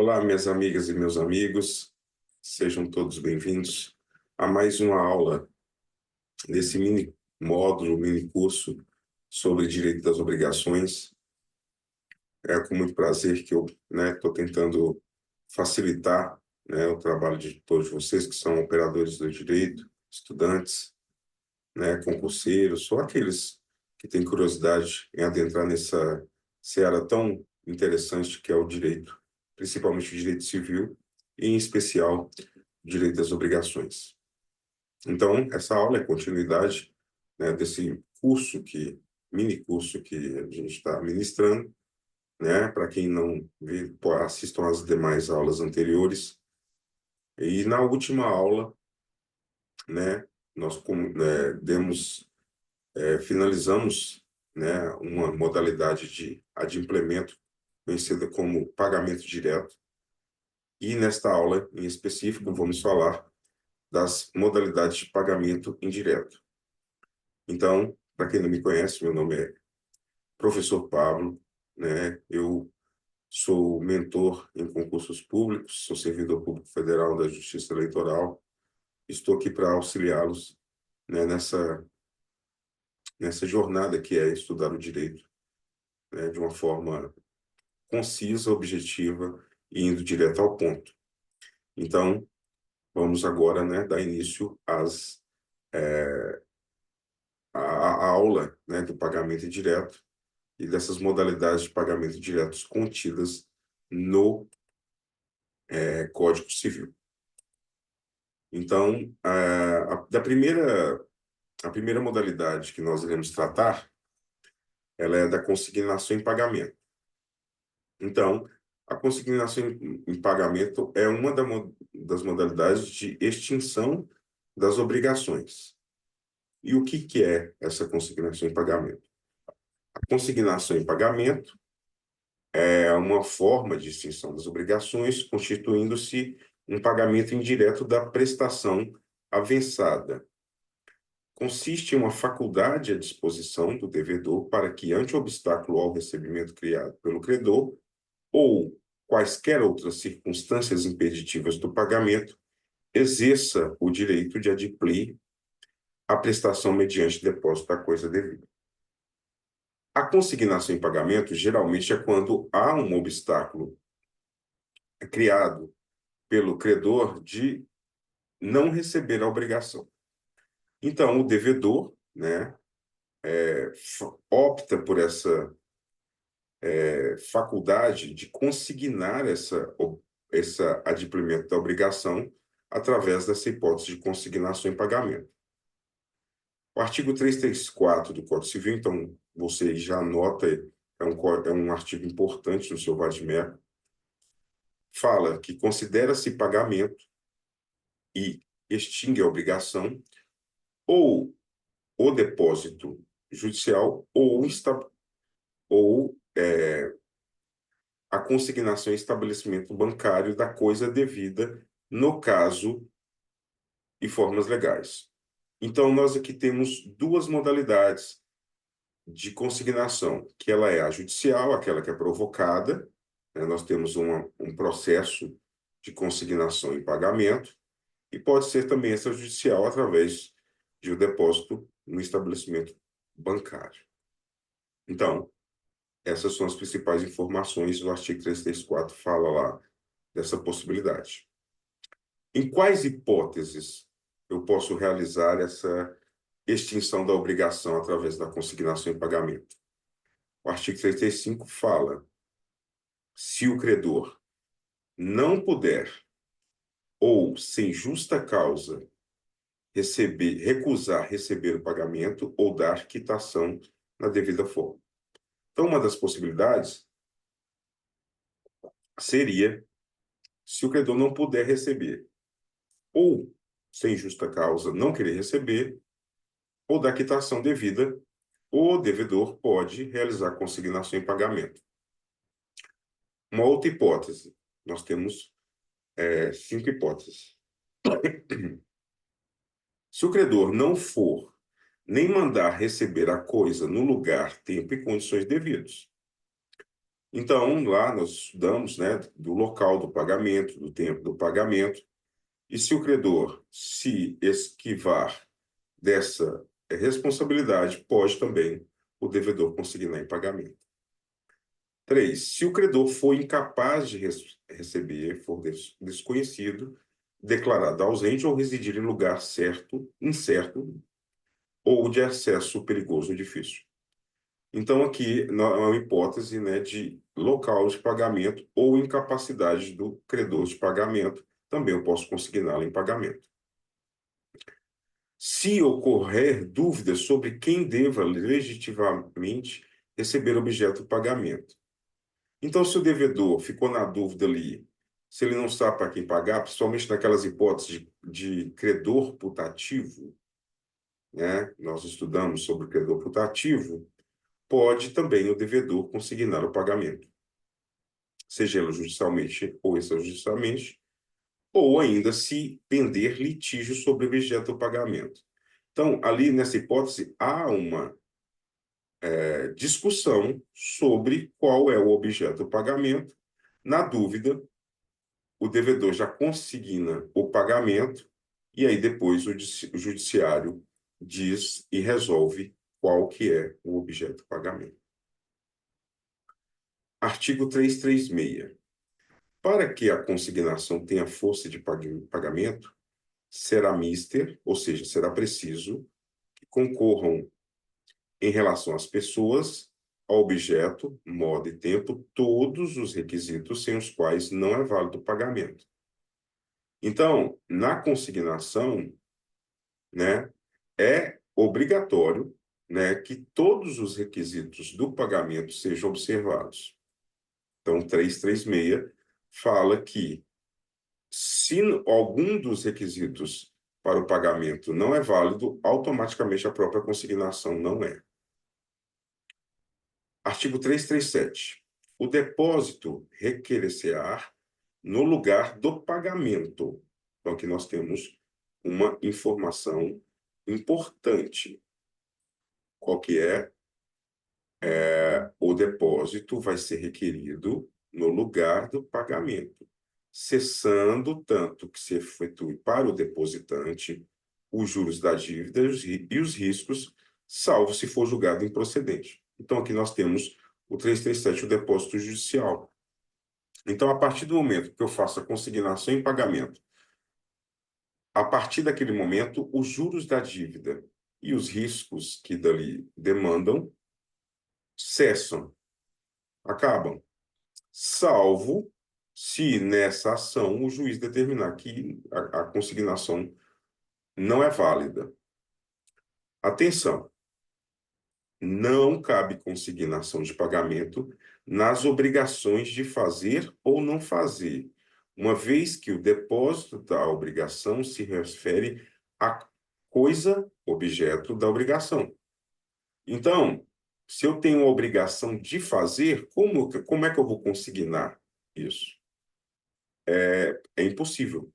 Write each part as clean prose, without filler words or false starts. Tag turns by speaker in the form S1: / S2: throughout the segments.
S1: Olá, minhas amigas e meus amigos, sejam todos bem-vindos a mais uma aula desse mini módulo, mini curso sobre direito das obrigações. É com muito prazer que eu estou tentando facilitar, o trabalho de todos vocês que são operadores do direito, estudantes, concurseiros, ou aqueles que têm curiosidade em adentrar nessa seara tão interessante que é o direito, principalmente o direito civil, e em especial o direito das obrigações. Então, essa aula é continuidade, desse mini curso que a gente está ministrando, para quem não viu, assistam às demais aulas anteriores. E na última aula, nós finalizamos, uma modalidade de adimplemento conhecida como pagamento direto. E nesta aula, em específico, vamos falar das modalidades de pagamento indireto. Então, para quem não me conhece, meu nome é Professor Pablo, Eu sou mentor em concursos públicos, sou servidor público federal da Justiça Eleitoral. Estou aqui para auxiliá-los, nessa jornada que é estudar o direito, de uma forma concisa, objetiva e indo direto ao ponto. Então, vamos agora, dar início à aula, do pagamento direto e dessas modalidades de pagamento diretos contidas no Código Civil. Então, a primeira modalidade que nós iremos tratar, ela é da consignação em pagamento. Então, a consignação em pagamento é uma das modalidades de extinção das obrigações. E o que é essa consignação em pagamento? A consignação em pagamento é uma forma de extinção das obrigações, constituindo-se um pagamento indireto da prestação avançada. Consiste em uma faculdade à disposição do devedor para que, ante o obstáculo ao recebimento criado pelo credor, ou quaisquer outras circunstâncias impeditivas do pagamento, exerça o direito de adimplir a prestação mediante depósito da coisa devida. A consignação em pagamento geralmente é quando há um obstáculo criado pelo credor de não receber a obrigação. Então, o devedor, opta por essa faculdade de consignar esse adimplemento da obrigação através dessa hipótese de consignação em pagamento. O artigo 334 do Código Civil, então, você já anota, é um artigo importante no seu vade-mecum, fala que considera-se pagamento e extingue a obrigação ou o depósito judicial ou a consignação em estabelecimento bancário da coisa devida no caso e formas legais. Então, nós aqui temos duas modalidades de consignação, que ela é a judicial, aquela que é provocada, nós temos um processo de consignação em pagamento, e pode ser também essa judicial através de um depósito no estabelecimento bancário. Então, essas são as principais informações, o artigo 334 fala lá dessa possibilidade. Em quais hipóteses eu posso realizar essa extinção da obrigação através da consignação em pagamento? O artigo 35 fala: se o credor não puder ou sem justa causa recusar receber o pagamento ou dar quitação na devida forma. Então, uma das possibilidades seria se o credor não puder receber, ou sem justa causa não querer receber, ou da quitação devida, o devedor pode realizar consignação em pagamento. Uma outra hipótese, nós temos 5 hipóteses. Se o credor não for nem mandar receber a coisa no lugar, tempo e condições devidos. Então, lá nós estudamos, né, do local do pagamento, do tempo do pagamento, e se o credor se esquivar dessa responsabilidade, pode também o devedor consignar em pagamento. 3. Se o credor for incapaz de receber, for desconhecido, declarado ausente ou residir em lugar certo, incerto, ou de acesso perigoso ou difícil. Então, aqui é uma hipótese, né, de local de pagamento ou incapacidade do credor de pagamento. Também eu posso consigná-lo em pagamento. Se ocorrer dúvidas sobre quem deva legitimamente receber objeto do pagamento. Então, se o devedor ficou na dúvida ali, se ele não sabe para quem pagar, principalmente naquelas hipóteses de credor putativo, né? Nós estudamos sobre o credor putativo, pode também o devedor consignar o pagamento, seja ele judicialmente ou extrajudicialmente, ou ainda se pender litígio sobre o objeto do pagamento. Então, ali nessa hipótese, há uma discussão sobre qual é o objeto do pagamento. Na dúvida, o devedor já consigna o pagamento e aí depois o judiciário diz e resolve qual que é o objeto do pagamento. Artigo 336. Para que a consignação tenha força de pagamento, será mister, ou seja, será preciso que concorram em relação às pessoas, ao objeto, modo e tempo, todos os requisitos sem os quais não é válido o pagamento. Então, na consignação, né, é obrigatório, né, que todos os requisitos do pagamento sejam observados. Então, 336 fala que se algum dos requisitos para o pagamento não é válido, automaticamente a própria consignação não é. Artigo 337. O depósito requerer-se-á no lugar do pagamento. Então, aqui nós temos uma informação importante. Qual que é? O depósito vai ser requerido no lugar do pagamento, cessando tanto que se efetue para o depositante os juros da dívida e os riscos, salvo se for julgado improcedente. Então, aqui nós temos o 337, o depósito judicial. Então, a partir do momento que eu faço a consignação em pagamento, a partir daquele momento, os juros da dívida e os riscos que dali demandam cessam, acabam, salvo se nessa ação o juiz determinar que a consignação não é válida. Atenção, não cabe consignação de pagamento nas obrigações de fazer ou não fazer, uma vez que o depósito da obrigação se refere à coisa objeto da obrigação. Então, se eu tenho a obrigação de fazer, como é que eu vou consignar isso? É impossível,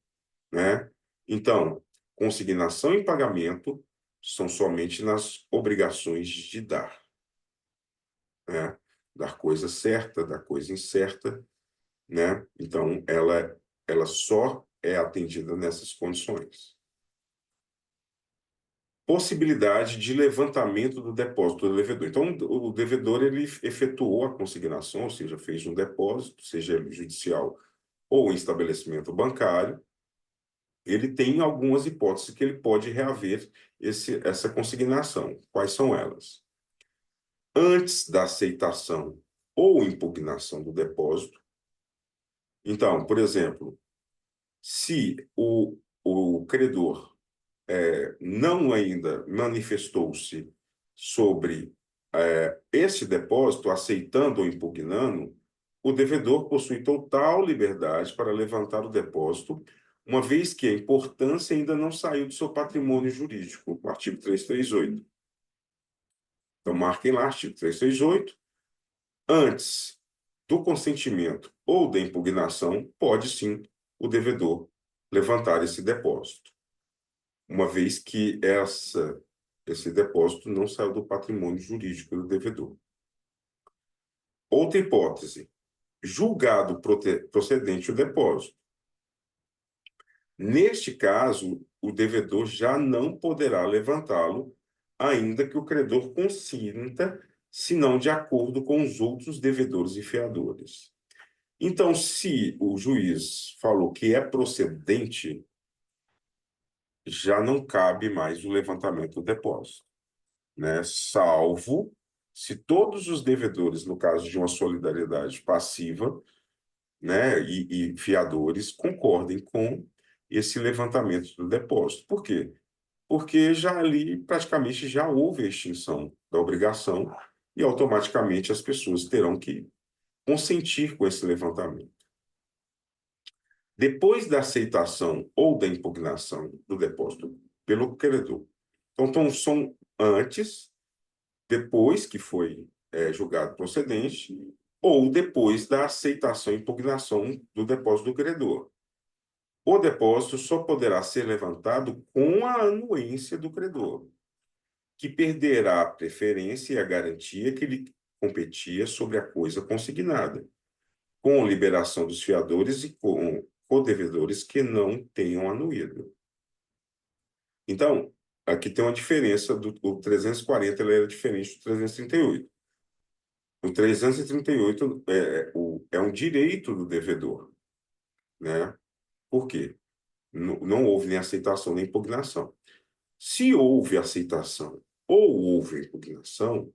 S1: né? Então, consignação e pagamento são somente nas obrigações de dar, né? Dar coisa certa, dar coisa incerta, né? Então, ela só é atendida nessas condições. Possibilidade de levantamento do depósito do devedor. Então, o devedor ele efetuou a consignação, ou seja, fez um depósito, seja ele judicial ou em estabelecimento bancário, ele tem algumas hipóteses que ele pode reaver essa consignação. Quais são elas? Antes da aceitação ou impugnação do depósito. Então, por exemplo, se o credor não ainda manifestou-se sobre esse depósito, aceitando ou impugnando, o devedor possui total liberdade para levantar o depósito, uma vez que a importância ainda não saiu do seu patrimônio jurídico, o artigo 338. Então, marquem lá, artigo 338. Antes do consentimento ou da impugnação, pode sim o devedor levantar esse depósito, uma vez que esse depósito não saiu do patrimônio jurídico do devedor. Outra hipótese, julgado procedente o depósito. Neste caso, o devedor já não poderá levantá-lo, ainda que o credor consinta, se não de acordo com os outros devedores e fiadores. Então, se o juiz falou que é procedente, já não cabe mais o levantamento do depósito, né? Salvo se todos os devedores, no caso de uma solidariedade passiva, né, e fiadores, concordem com esse levantamento do depósito. Por quê? Porque já ali praticamente já houve a extinção da obrigação e automaticamente as pessoas terão que consentir com esse levantamento. Depois da aceitação ou da impugnação do depósito pelo credor. Então são antes, depois que foi julgado procedente, ou depois da aceitação e impugnação do depósito do credor. O depósito só poderá ser levantado com a anuência do credor, que perderá a preferência e a garantia que lhe competia sobre a coisa consignada, com liberação dos fiadores e com codevedores que não tenham anuído. Então, aqui tem uma diferença, o 340 ele era diferente do 338. O 338 é um direito do devedor, né? Por quê? Não houve nem aceitação nem impugnação. Se houve aceitação ou houve impugnação,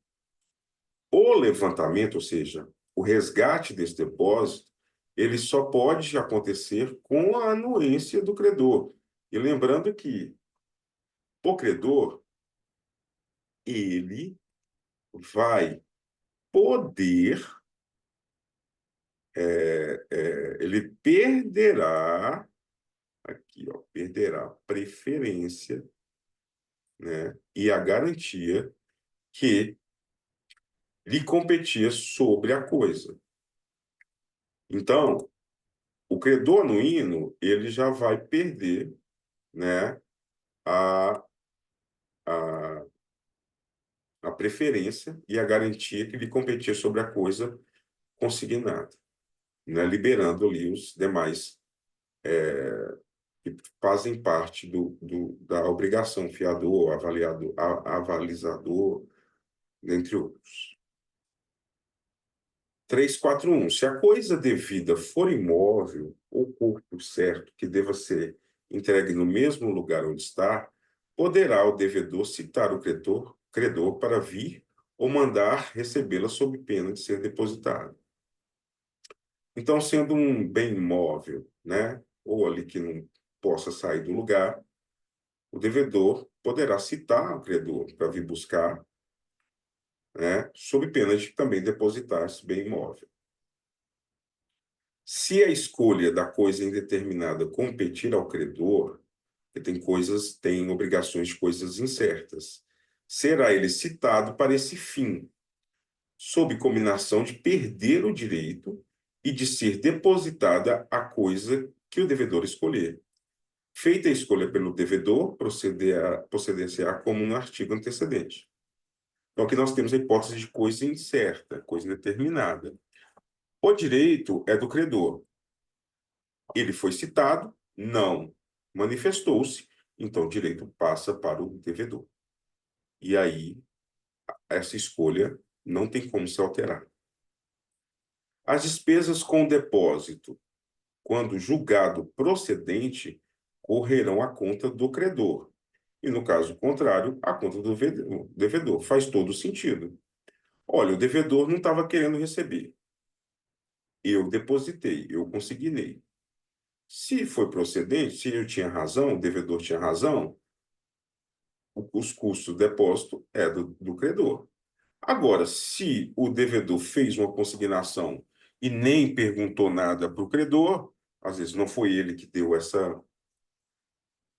S1: o levantamento, ou seja, o resgate desse depósito, ele só pode acontecer com a anuência do credor. E lembrando que o credor, ele vai poder, ele perderá, aqui, ó, perderá preferência, né, e a garantia que lhe competia sobre a coisa. Então, o credor anuíno, ele já vai perder, né, a, a, a preferência e a garantia que lhe competia sobre a coisa consignada, né, liberando ali os demais que fazem parte da obrigação, fiador, avaliador, avalizador, entre outros. 341. Se a coisa devida for imóvel ou corpo certo que deva ser entregue no mesmo lugar onde está, poderá o devedor citar o credor para vir ou mandar recebê-la sob pena de ser depositada. Então, sendo um bem imóvel, né, ou ali que não possa sair do lugar, o devedor poderá citar o credor para vir buscar, né, sob pena de também depositar esse bem imóvel. Se a escolha da coisa indeterminada competir ao credor, que tem obrigações de coisas incertas, será ele citado para esse fim, sob combinação de perder o direito e de ser depositada a coisa que o devedor escolher. Feita a escolha pelo devedor, proceder-se-á como no artigo antecedente. Então, aqui nós temos a hipótese de coisa incerta, coisa indeterminada. O direito é do credor. Ele foi citado, não manifestou-se, então o direito passa para o devedor. E aí, essa escolha não tem como se alterar. As despesas com depósito, quando julgado procedente, correrão à conta do credor. E, no caso contrário, à conta do devedor. Faz todo sentido. Olha, o devedor não estava querendo receber. Eu depositei, eu consignei. Se foi procedente, se eu tinha razão, o devedor tinha razão, os custos do depósito é do credor. Agora, se o devedor fez uma consignação e nem perguntou nada para o credor, às vezes não foi ele que deu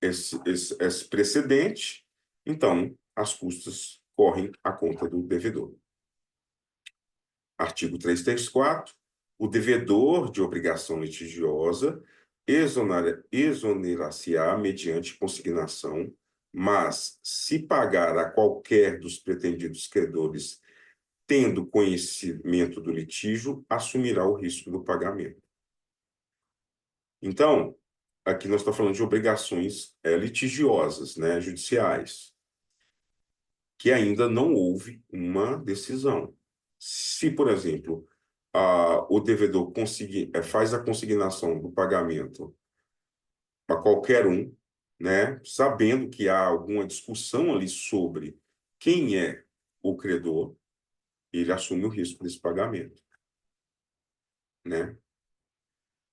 S1: esse precedente, então as custas correm à conta do devedor. Artigo 334. O devedor de obrigação litigiosa exonerar-se-á mediante consignação, mas se pagar a qualquer dos pretendidos credores tendo conhecimento do litígio, assumirá o risco do pagamento. Então, aqui nós estamos falando de obrigações litigiosas, né, judiciais, que ainda não houve uma decisão. Se, por exemplo, o devedor faz a consignação do pagamento para qualquer um, né, sabendo que há alguma discussão ali sobre quem é o credor, ele assume o risco desse pagamento, né?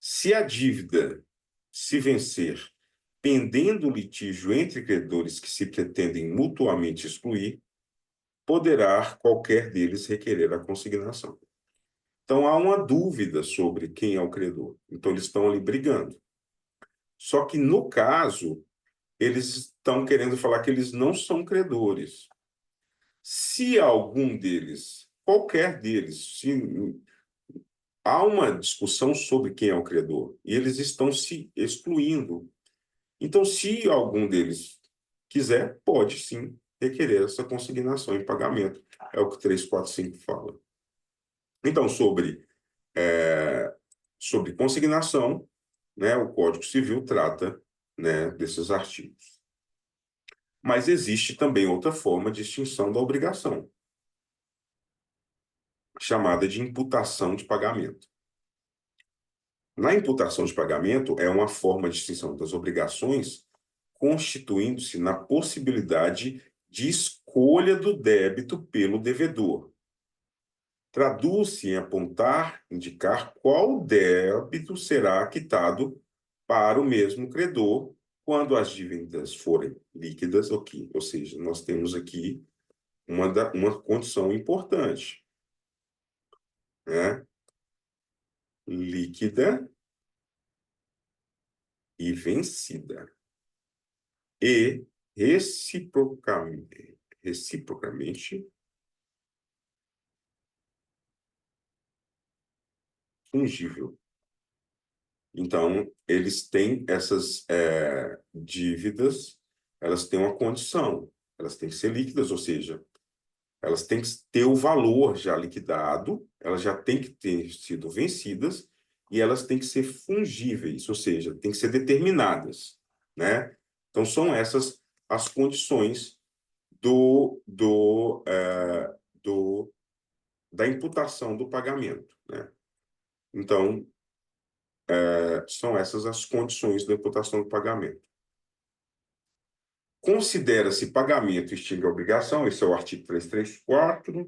S1: Se a dívida se vencer pendendo o litígio entre credores que se pretendem mutuamente excluir, poderá qualquer deles requerer a consignação. Então, há uma dúvida sobre quem é o credor. Então, eles estão ali brigando. Só que, no caso, eles estão querendo falar que eles não são credores. Se algum deles, qualquer deles, se há uma discussão sobre quem é o credor, e eles estão se excluindo. Então, se algum deles quiser, pode sim requerer essa consignação em pagamento. É o que 345 fala. Então, sobre consignação, né, o Código Civil trata, né, desses artigos. Mas existe também outra forma de extinção da obrigação, chamada de imputação de pagamento. Na imputação de pagamento é uma forma de extinção das obrigações, constituindo-se na possibilidade de escolha do débito pelo devedor. Traduz-se em apontar, indicar qual débito será quitado para o mesmo credor quando as dívidas forem líquidas, ou seja, nós temos aqui uma condição importante, né? Líquida e vencida. E reciprocamente fungível. Então, eles têm essas dívidas, elas têm uma condição, elas têm que ser líquidas, ou seja, elas têm que ter o valor já liquidado, elas já têm que ter sido vencidas e elas têm que ser fungíveis, ou seja, têm que ser determinadas, né? Então, são essas as condições da imputação do pagamento, né? Então, são essas as condições da imputação do pagamento. Considera-se pagamento extingue a obrigação, esse é o artigo 334,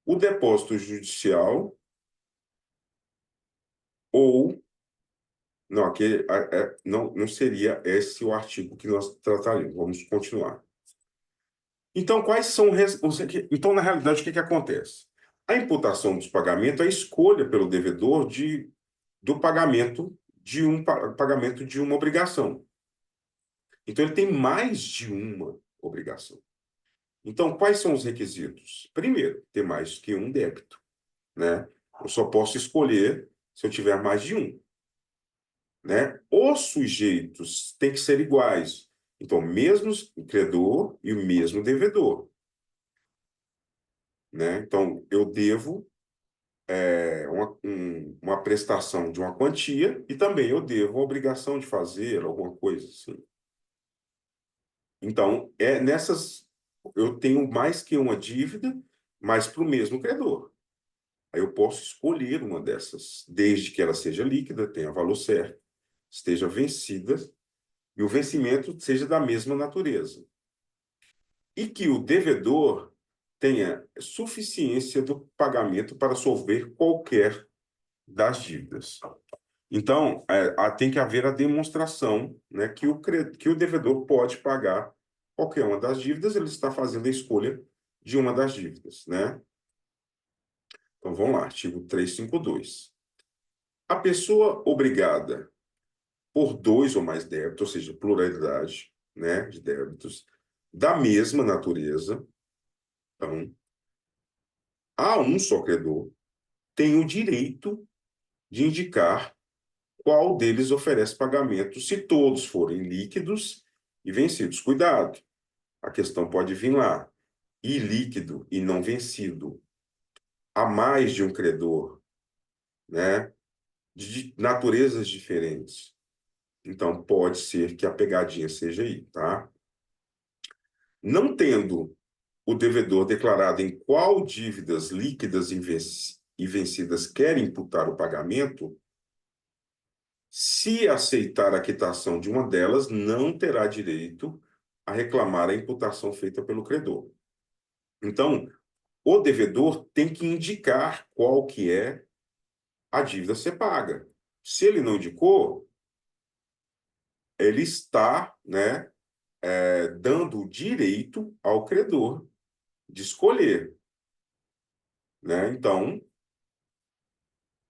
S1: o depósito judicial ou... Não, aqui não seria esse o artigo que nós trataríamos. Vamos continuar. Então, quais são Então, na realidade, o que acontece? A imputação dos pagamentos é a escolha pelo devedor do pagamento de uma obrigação. Então, ele tem mais de uma obrigação. Então, quais são os requisitos? Primeiro, ter mais que um débito, né? Eu só posso escolher se eu tiver mais de um, né? Os sujeitos têm que ser iguais. Então, o mesmo credor e o mesmo devedor, né? Então, eu devo uma prestação de uma quantia e também eu devo a obrigação de fazer alguma coisa assim. Então, eu tenho mais que uma dívida, mas para o mesmo credor. Aí eu posso escolher uma dessas, desde que ela seja líquida, tenha valor certo, esteja vencida e o vencimento seja da mesma natureza. E que o devedor tenha suficiência do pagamento para solver qualquer das dívidas. Então, tem que haver a demonstração, né, que o devedor pode pagar qualquer uma das dívidas, ele está fazendo a escolha de uma das dívidas, né? Então, vamos lá, artigo 352. A pessoa obrigada por dois ou mais débitos, ou seja, pluralidade, né, de débitos, da mesma natureza, então, há um só credor, tem o direito de indicar qual deles oferece pagamento se todos forem líquidos e vencidos. Cuidado, a questão pode vir lá. ilíquido e não vencido a mais de um credor, né, de naturezas diferentes. Então, pode ser que a pegadinha seja aí, tá? Não tendo o devedor declarado em qual dívidas líquidas e vencidas quer imputar o pagamento, se aceitar a quitação de uma delas, não terá direito a reclamar a imputação feita pelo credor. Então, o devedor tem que indicar qual que é a dívida a ser paga. Se ele não indicou, ele está, né, dando o direito ao credor de escolher, né? Então,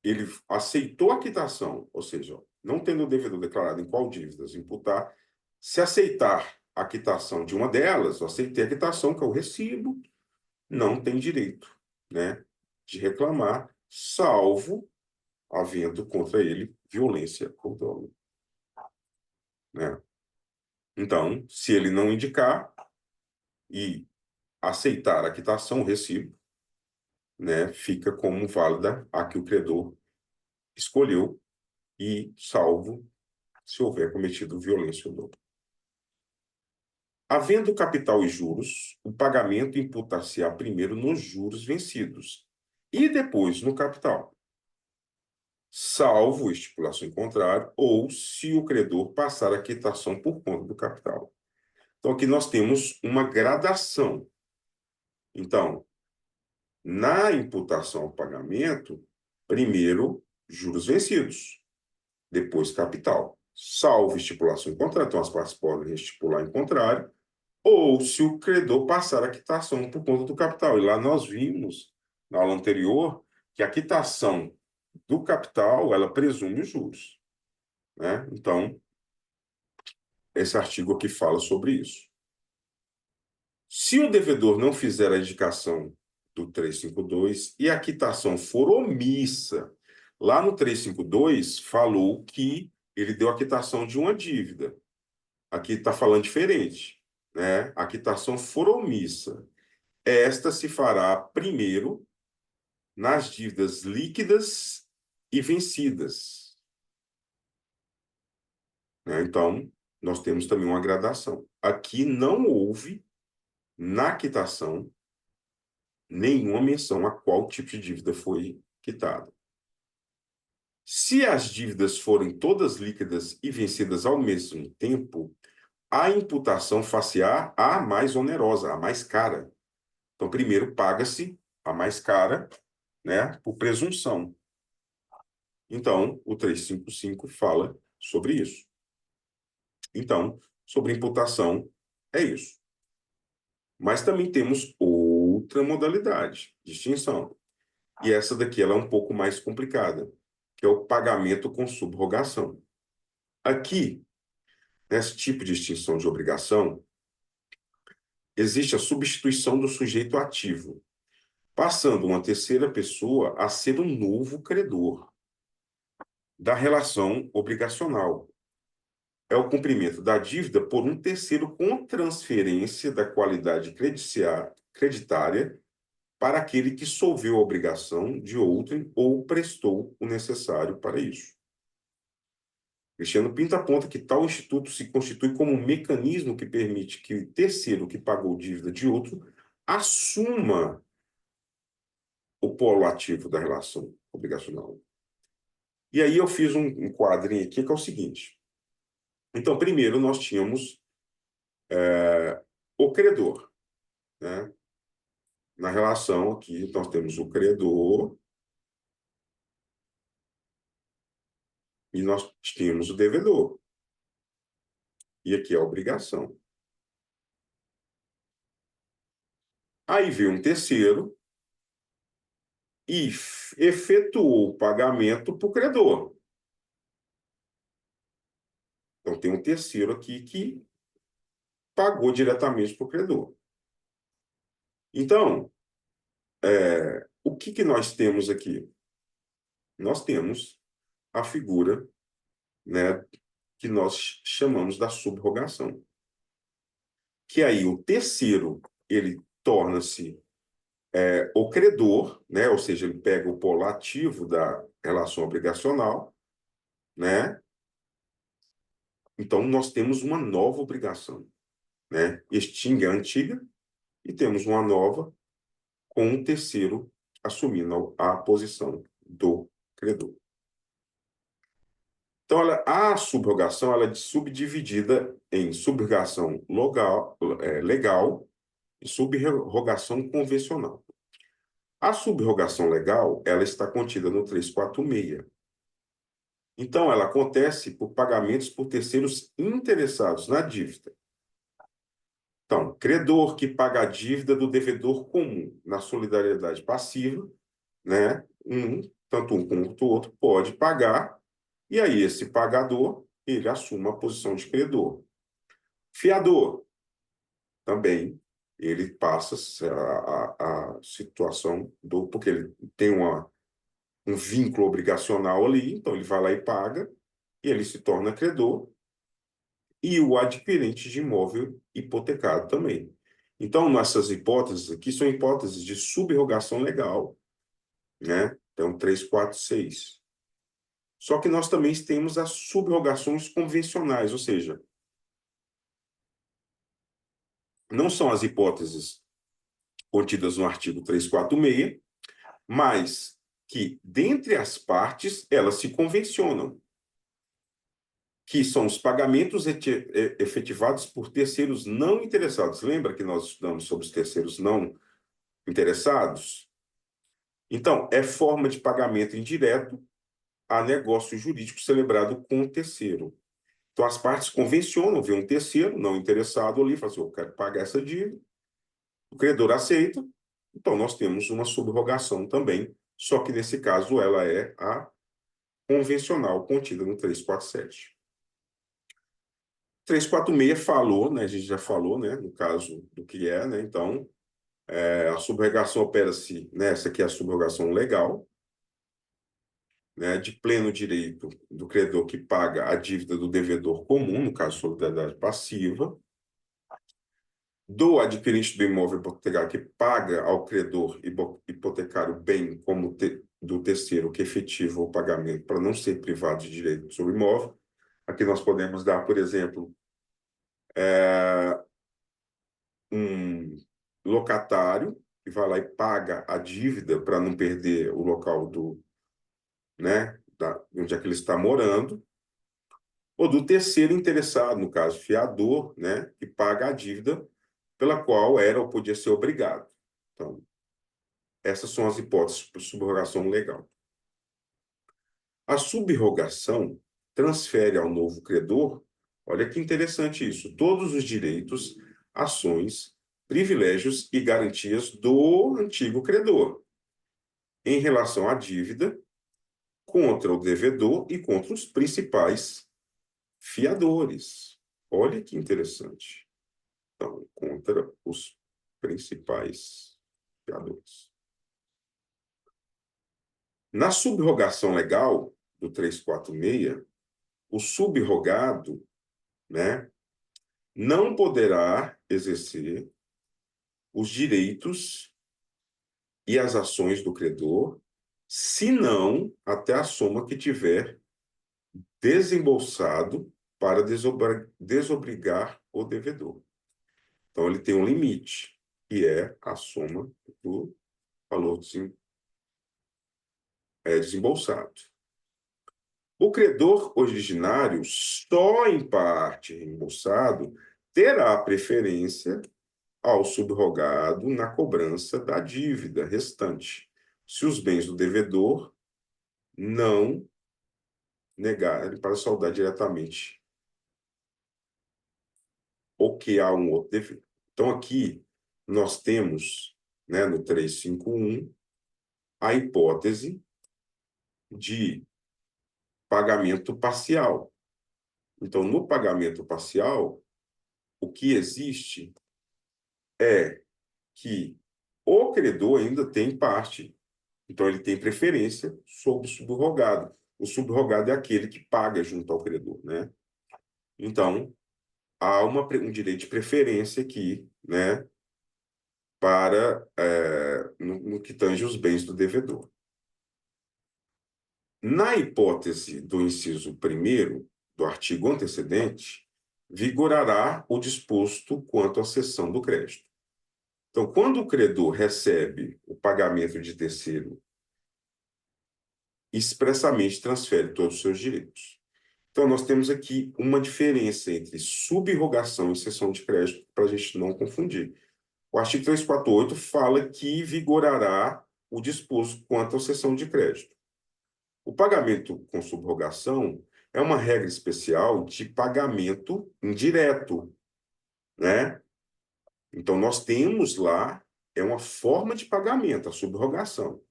S1: ele aceitou a quitação, ou seja, não tendo o devedor declarado em qual dívidas imputar, se aceitar a quitação de uma delas, eu aceitei a quitação, que é o recibo, não tem direito, né, de reclamar, salvo havendo contra ele violência ou dolo, né? Então, se ele não indicar e aceitar a quitação, o recibo, né, fica como válida a que o credor escolheu e salvo se houver cometido violência ou dolo. Havendo capital e juros, o pagamento imputar-se-á primeiro nos juros vencidos e depois no capital, salvo estipulação em contrário, ou se o credor passar a quitação por conta do capital. Então, aqui nós temos uma gradação. Então, na imputação ao pagamento, primeiro juros vencidos, depois capital, salvo estipulação em contrário. Então, as partes podem estipular em contrário, ou se o credor passar a quitação por conta do capital. E lá nós vimos, na aula anterior, que a quitação do capital, ela presume os juros, né? Então, esse artigo aqui fala sobre isso. Se o devedor não fizer a indicação do 352 e a quitação for omissa, lá no 352 falou que ele deu a quitação de uma dívida. Aqui está falando diferente, né? A quitação for omissa. Esta se fará primeiro nas dívidas líquidas e vencidas, né? Então, nós temos também uma gradação. Aqui não houve, na quitação, nenhuma menção a qual tipo de dívida foi quitada. Se as dívidas forem todas líquidas e vencidas ao mesmo tempo, a imputação far-se-á a mais onerosa, a mais cara. Então, primeiro paga-se a mais cara, né, por presunção. Então, o 355 fala sobre isso. Então, sobre imputação, é isso. Mas também temos outra modalidade, distinção. E essa daqui ela é um pouco mais complicada, que é o pagamento com subrogação. Aqui, nesse tipo de extinção de obrigação, existe a substituição do sujeito ativo, passando uma terceira pessoa a ser um novo credor da relação obrigacional. É o cumprimento da dívida por um terceiro com transferência da qualidade creditária para aquele que solveu a obrigação de outrem ou prestou o necessário para isso. Cristiano Pinto aponta que tal instituto se constitui como um mecanismo que permite que o terceiro que pagou dívida de outro assuma o polo ativo da relação obrigacional. E aí eu fiz um quadrinho aqui que é o seguinte. Então, primeiro nós tínhamos o credor, né? Na relação aqui, nós temos o credor e nós tínhamos o devedor. E aqui é a obrigação. Aí veio um terceiro e efetuou o pagamento para o credor. Então, tem um terceiro aqui que pagou diretamente para o credor. Então, o que nós temos aqui? Nós temos a figura, né, que nós chamamos da subrogação. Que aí o terceiro, ele torna-se o credor, né? Ou seja, ele pega o polo ativo da relação obrigacional, né? Então, nós temos uma nova obrigação, né? Extingue a antiga e temos uma nova com um terceiro assumindo a posição do credor. Então, a subrogação ela é subdividida em subrogação legal e subrogação convencional. A subrogação legal ela está contida no 346. Então, ela acontece por pagamentos por terceiros interessados na dívida. Então, credor que paga a dívida do devedor comum na solidariedade passiva, né? Tanto um quanto o outro pode pagar, e aí esse pagador, ele assume a posição de credor. Fiador, também, ele passa a situação porque ele tem um vínculo obrigacional ali, então ele vai lá e paga, e ele se torna credor, e o adquirente de imóvel hipotecado também. Então, nossas hipóteses aqui são hipóteses de subrogação legal, né? Então, 3, 4, 6. Só que nós também temos as subrogações convencionais, ou seja, não são as hipóteses contidas no artigo 346, mas que, dentre as partes, elas se convencionam, que são os pagamentos efetivados por terceiros não interessados. Lembra que nós estudamos sobre os terceiros não interessados? Então, é forma de pagamento indireto a negócio jurídico celebrado com o terceiro. Então, as partes convencionam, vê um terceiro não interessado ali, fala assim, eu quero pagar essa dívida, o credor aceita, então nós temos uma subrogação também, só que nesse caso ela é a convencional contida no 347. 346 falou, né, a gente já falou, né, no caso do que é, né, então a subrogação opera-se, né, essa aqui é a subrogação legal, né, de pleno direito do credor que paga a dívida do devedor comum, no caso, solidariedade passiva, do adquirente do imóvel hipotecário que paga ao credor hipotecário bem como do terceiro que efetiva o pagamento para não ser privado de direito sobre o imóvel. Aqui nós podemos dar, por exemplo, um locatário que vai lá e paga a dívida para não perder o local né, onde é que ele está morando, ou do terceiro interessado, no caso, fiador, né, que paga a dívida pela qual era ou podia ser obrigado. Então, essas são as hipóteses para subrogação legal. A subrogação transfere ao novo credor, olha que interessante isso, todos os direitos, ações, privilégios e garantias do antigo credor em relação à dívida contra o devedor e contra os principais fiadores. Olha que interessante. Então, contra os principais fiadores. Na subrogação legal do 346, o subrogado, né, não poderá exercer os direitos e as ações do credor, senão até a soma que tiver desembolsado para desobrigar o devedor. Então, ele tem um limite, que é a soma do valor desembolsado. O credor originário, só em parte reembolsado, terá preferência ao subrogado na cobrança da dívida restante, se os bens do devedor não negarem para saldar diretamente ou que há um outro dever. Então, aqui, nós temos, né, no 351, a hipótese de pagamento parcial. Então, no pagamento parcial, o que existe é que o credor ainda tem parte, então ele tem preferência sobre o subrogado. O subrogado é aquele que paga junto ao credor, né? Então, há um direito de preferência aqui, né, no que tange os bens do devedor. Na hipótese do inciso 1º do artigo antecedente, vigorará o disposto quanto à cessão do crédito. Então, quando o credor recebe o pagamento de terceiro, expressamente transfere todos os seus direitos. Então, nós temos aqui uma diferença entre subrrogação e cessão de crédito, para a gente não confundir. O artigo 348 fala que vigorará o disposto quanto à cessão de crédito. O pagamento com subrogação é uma regra especial de pagamento indireto, né? Então, nós temos lá, é uma forma de pagamento, a subrogação.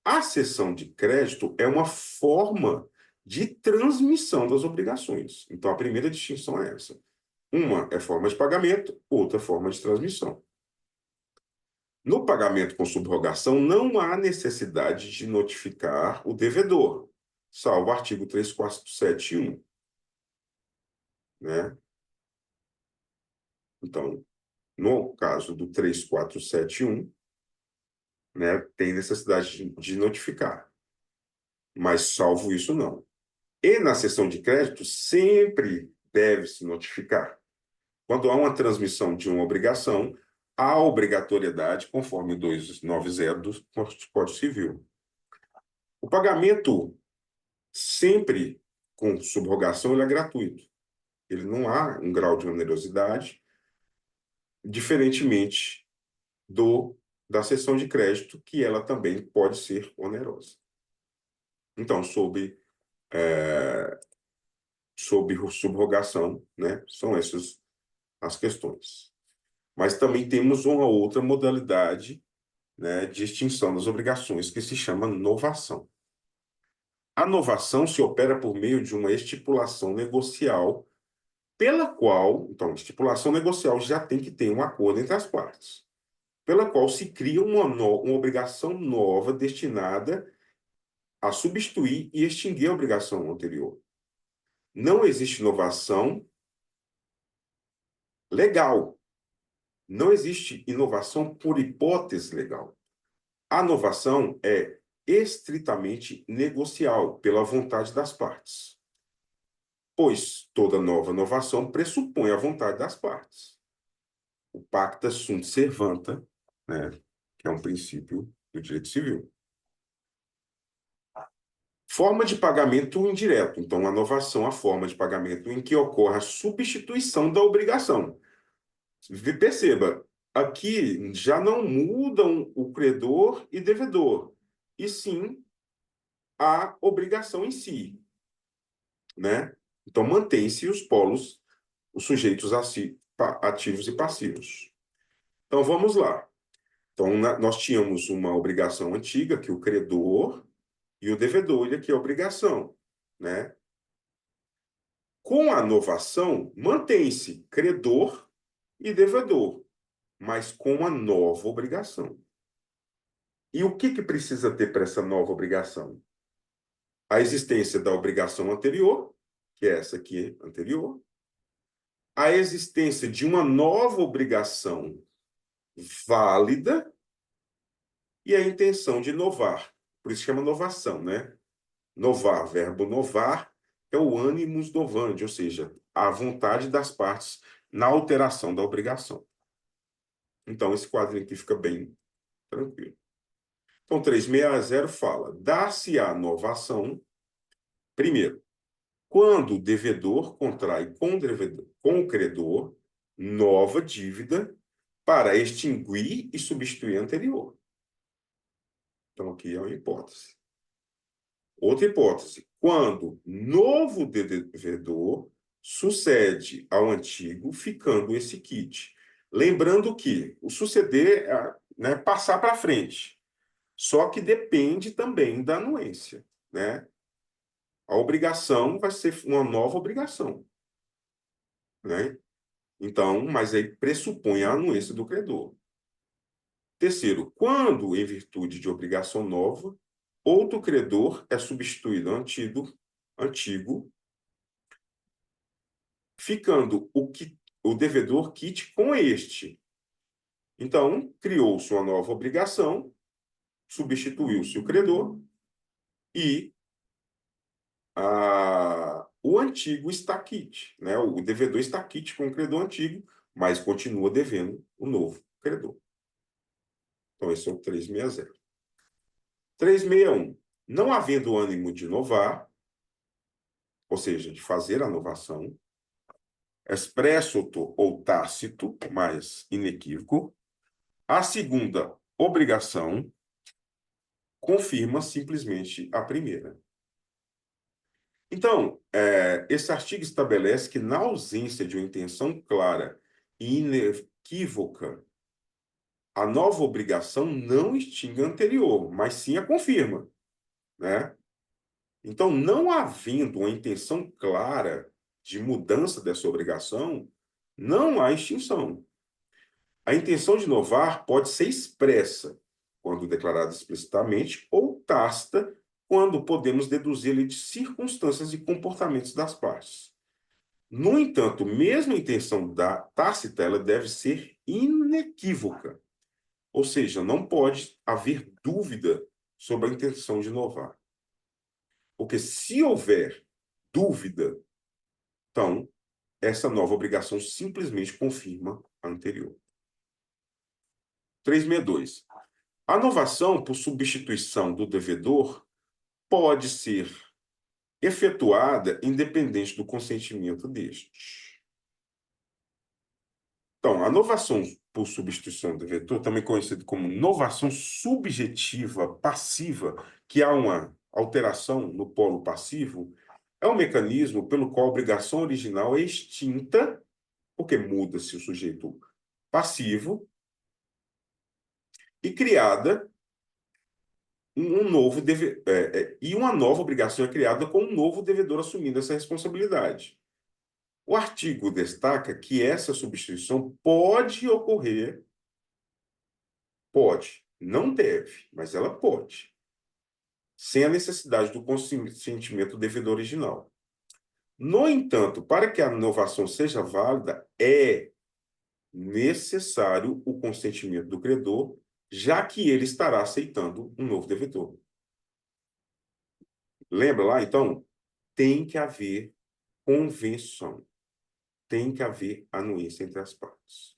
S1: A cessão de crédito é uma forma de transmissão das obrigações. Então, a primeira distinção é essa. Uma é forma de pagamento, outra é forma de transmissão. No pagamento com subrogação, não há necessidade de notificar o devedor, salvo o artigo 347.1, né? Então, no caso do 347.1, né, tem necessidade de notificar, mas salvo isso, não. E na cessão de crédito, sempre deve-se notificar. Quando há uma transmissão de uma obrigação, há obrigatoriedade, conforme o 290 do Código Civil. O pagamento, sempre com subrogação, ele é gratuito. Ele não há um grau de onerosidade, diferentemente da cessão de crédito, que ela também pode ser onerosa. Então, sob subrogação, né, são essas as questões. Mas também temos uma outra modalidade, né, de extinção das obrigações, que se chama novação. A novação se opera por meio de uma estipulação negocial, pela qual, então, estipulação negocial já tem que ter um acordo entre as partes, pela qual se cria uma obrigação nova destinada a substituir e extinguir a obrigação anterior. Não existe inovação legal. Não existe inovação por hipótese legal. A inovação é estritamente negocial, pela vontade das partes, pois toda nova inovação pressupõe a vontade das partes. O pacta sunt servanda, né, que é um princípio do direito civil. Forma de pagamento indireto. Então, a novação, a forma de pagamento em que ocorre a substituição da obrigação. Perceba, aqui já não mudam o credor e devedor, e sim a obrigação em si, né? Então, mantém-se os polos, os sujeitos ativos e passivos. Então, vamos lá. Então, nós tínhamos uma obrigação antiga, que o credor, e o devedor, e aqui a obrigação, né? Com a novação, mantém-se credor e devedor, mas com uma nova obrigação. E o que precisa ter para essa nova obrigação? A existência da obrigação anterior, que é essa aqui anterior, a existência de uma nova obrigação válida e a intenção de inovar. Por isso chama novação, né? Novar, verbo novar, é o animus novandi, ou seja, a vontade das partes na alteração da obrigação. Então, esse quadrinho aqui fica bem tranquilo. Então, 360 fala, dar-se-á novação, primeiro, quando o devedor contrai com o credor nova dívida para extinguir e substituir a anterior. Então, aqui é uma hipótese. Outra hipótese, quando novo devedor sucede ao antigo, ficando esse quite. Lembrando que o suceder é, né, passar para frente, só que depende também da anuência, né? A obrigação vai ser uma nova obrigação, né? Então, mas aí pressupõe a anuência do credor. Terceiro, quando, em virtude de obrigação nova, outro credor é substituído ao antigo, ficando o devedor quite com este. Então, criou-se uma nova obrigação, substituiu-se o credor e o antigo está quite, né? O devedor está quite com o credor antigo, mas continua devendo o novo credor. Então, esse é o 360. 361. Não havendo ânimo de inovar, ou seja, de fazer a novação, expresso ou tácito, mas inequívoco, a segunda obrigação confirma simplesmente a primeira. Então, esse artigo estabelece que, na ausência de uma intenção clara e inequívoca, a nova obrigação não extingue a anterior, mas sim a confirma, né? Então, não havendo uma intenção clara de mudança dessa obrigação, não há extinção. A intenção de inovar pode ser expressa, quando declarada explicitamente, ou tácita, quando podemos deduzir de circunstâncias e comportamentos das partes. No entanto, mesmo a intenção da tácita, ela deve ser inequívoca, ou seja, não pode haver dúvida sobre a intenção de inovar. Porque se houver dúvida, então essa nova obrigação simplesmente confirma a anterior. 362. A novação por substituição do devedor pode ser efetuada independente do consentimento deste. Então, a novação por substituição do devedor, também conhecido como novação subjetiva passiva, que há uma alteração no polo passivo, é um mecanismo pelo qual a obrigação original é extinta, porque muda-se o sujeito passivo, e criada e uma nova obrigação é criada com um novo devedor assumindo essa responsabilidade. O artigo destaca que essa substituição pode, não deve, mas ela pode, sem a necessidade do consentimento do devedor original. No entanto, para que a inovação seja válida, é necessário o consentimento do credor, já que ele estará aceitando um novo devedor. Lembra lá? Então, tem que haver convenção, tem que haver anuência entre as partes.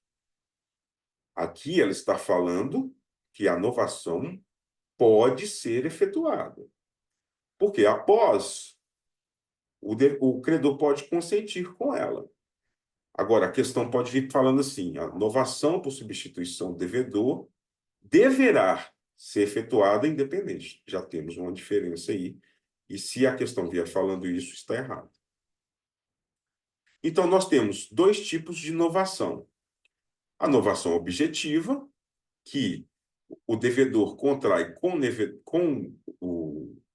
S1: Aqui ela está falando que a novação pode ser efetuada, porque após o credor pode consentir com ela. Agora, a questão pode vir falando assim: a novação por substituição do devedor deverá ser efetuada independente. Já temos uma diferença aí. E se a questão vier falando isso, está errado. Então, nós temos dois tipos de novação. A novação objetiva, que o devedor contrai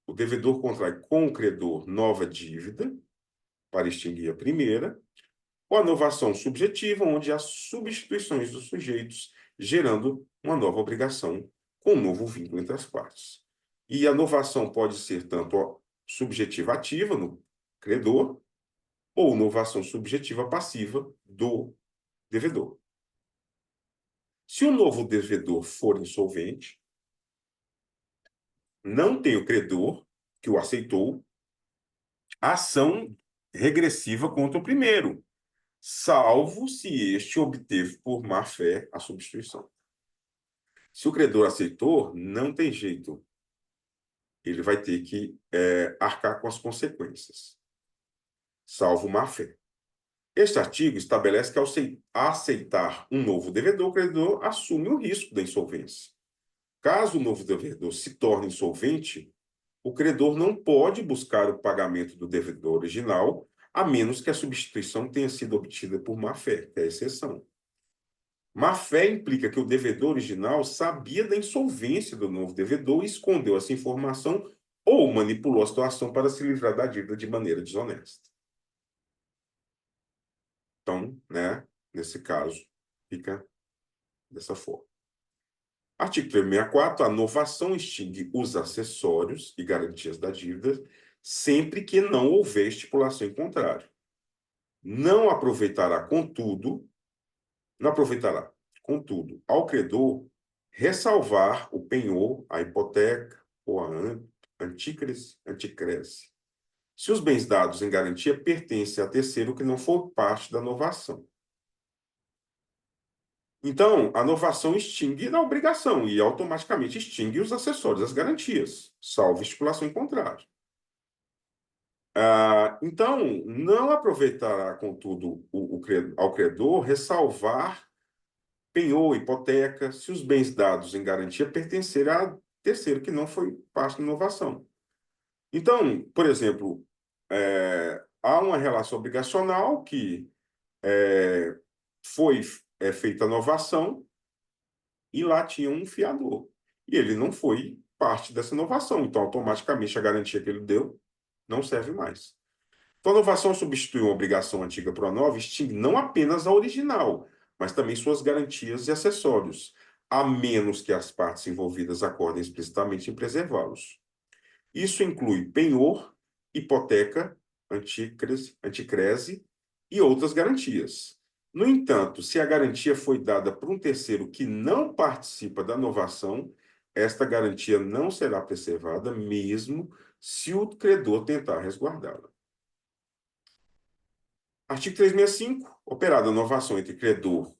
S1: o devedor contrai com o credor nova dívida para extinguir a primeira, ou a novação subjetiva, onde há substituições dos sujeitos, gerando uma nova obrigação com um novo vínculo entre as partes. E a novação pode ser tanto subjetiva ativa, no credor, ou novação subjetiva passiva do devedor. Se o novo devedor for insolvente, não tem o credor que o aceitou, a ação regressiva contra o primeiro, salvo se este obteve por má fé a substituição. Se o credor aceitou, não tem jeito. Ele vai ter que arcar com as consequências, salvo má fé. Este artigo estabelece que, ao aceitar um novo devedor, o credor assume o risco da insolvência. Caso o novo devedor se torne insolvente, o credor não pode buscar o pagamento do devedor original, a menos que a substituição tenha sido obtida por má-fé, que é a exceção. Má-fé implica que o devedor original sabia da insolvência do novo devedor e escondeu essa informação ou manipulou a situação para se livrar da dívida de maneira desonesta. Então, né, nesse caso, fica dessa forma. Artigo 364, a novação extingue os acessórios e garantias da dívida sempre que não houver estipulação em contrário. Não aproveitará, contudo, ao credor ressalvar o penhor, a hipoteca ou a anticrese, se os bens dados em garantia pertencem a terceiro que não for parte da novação. Então, a novação extingue a obrigação e automaticamente extingue os acessórios, as garantias, salvo estipulação em contrário. Então, não aproveitará, contudo, ao credor ressalvar penhor, hipoteca, se os bens dados em garantia pertencerem a terceiro que não foi parte da inovação. Então, por exemplo, há uma relação obrigacional que foi feita a novação e lá tinha um fiador. E ele não foi parte dessa inovação. Então, automaticamente, a garantia que ele deu não serve mais. Então, a inovação substitui uma obrigação antiga por uma nova, extingue não apenas a original, mas também suas garantias e acessórios, a menos que as partes envolvidas acordem explicitamente em preservá-los. Isso inclui penhor, hipoteca, anticrese e outras garantias. No entanto, se a garantia foi dada por um terceiro que não participa da novação, esta garantia não será preservada, mesmo se o credor tentar resguardá-la. Artigo 365, operada a novação entre credor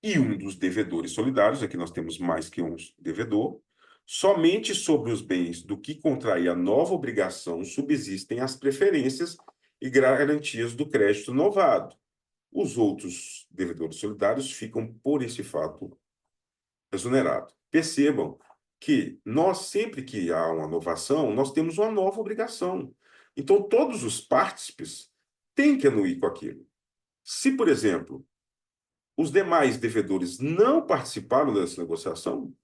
S1: e um dos devedores solidários, aqui nós temos mais que um devedor, somente sobre os bens do que contrair a nova obrigação subsistem as preferências e garantias do crédito novado. Os outros devedores solidários ficam, por esse fato, exonerados. Percebam que nós, sempre que há uma novação, nós temos uma nova obrigação. Então, todos os partícipes têm que anuir com aquilo. Se, por exemplo, os demais devedores não participaram dessa negociação,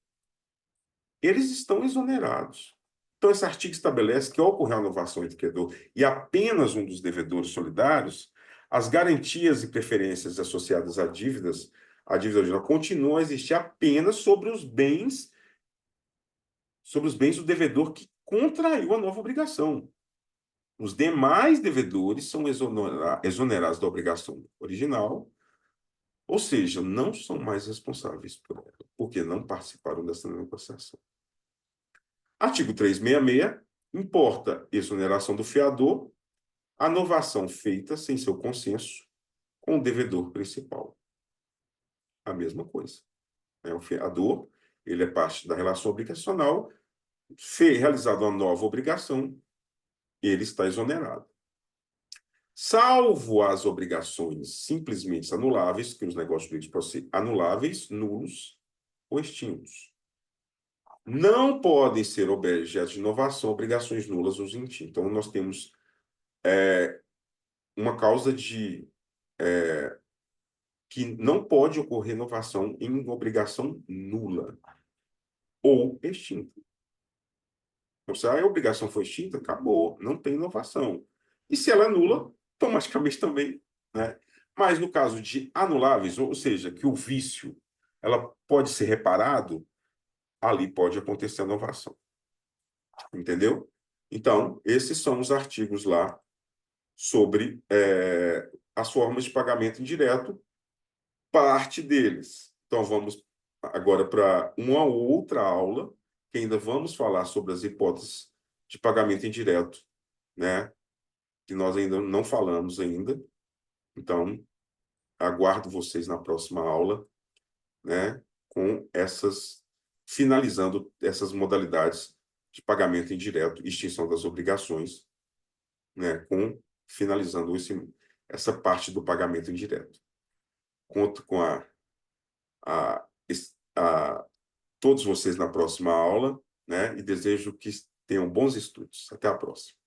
S1: eles estão exonerados. Então, esse artigo estabelece que, ao ocorrer a novação entre credor e apenas um dos devedores solidários, as garantias e preferências associadas à dívida original continuam a existir apenas sobre os bens do devedor que contraiu a nova obrigação. Os demais devedores são exonerados da obrigação original, ou seja, não são mais responsáveis por ela, porque não participaram dessa negociação. Artigo 366, importa exoneração do fiador a novação feita sem seu consenso com o devedor principal. A mesma coisa. O fiador, ele é parte da relação obrigacional, realizada uma nova obrigação, ele está exonerado. Salvo as obrigações simplesmente anuláveis, que os negócios jurídicos podem ser anuláveis, nulos ou extintos. Não podem ser objeto de inovação obrigações nulas ou extintas. Então, nós temos uma causa de que não pode ocorrer inovação em obrigação nula ou extinta. Então, se a obrigação foi extinta, acabou, não tem inovação. E se ela é nula, automaticamente também, né? Mas no caso de anuláveis, ou seja, que o vício ela pode ser reparado, ali pode acontecer a inovação. Entendeu? Então, esses são os artigos lá sobre as formas de pagamento indireto, parte deles. Então, vamos agora para uma outra aula, que ainda vamos falar sobre as hipóteses de pagamento indireto, né? Que nós ainda não falamos ainda. Então, aguardo vocês na próxima aula, né? Com finalizando essas modalidades de pagamento indireto e extinção das obrigações, né? Finalizando essa parte do pagamento indireto. Conto com a, a todos vocês na próxima aula, né? E desejo que tenham bons estudos. Até a próxima.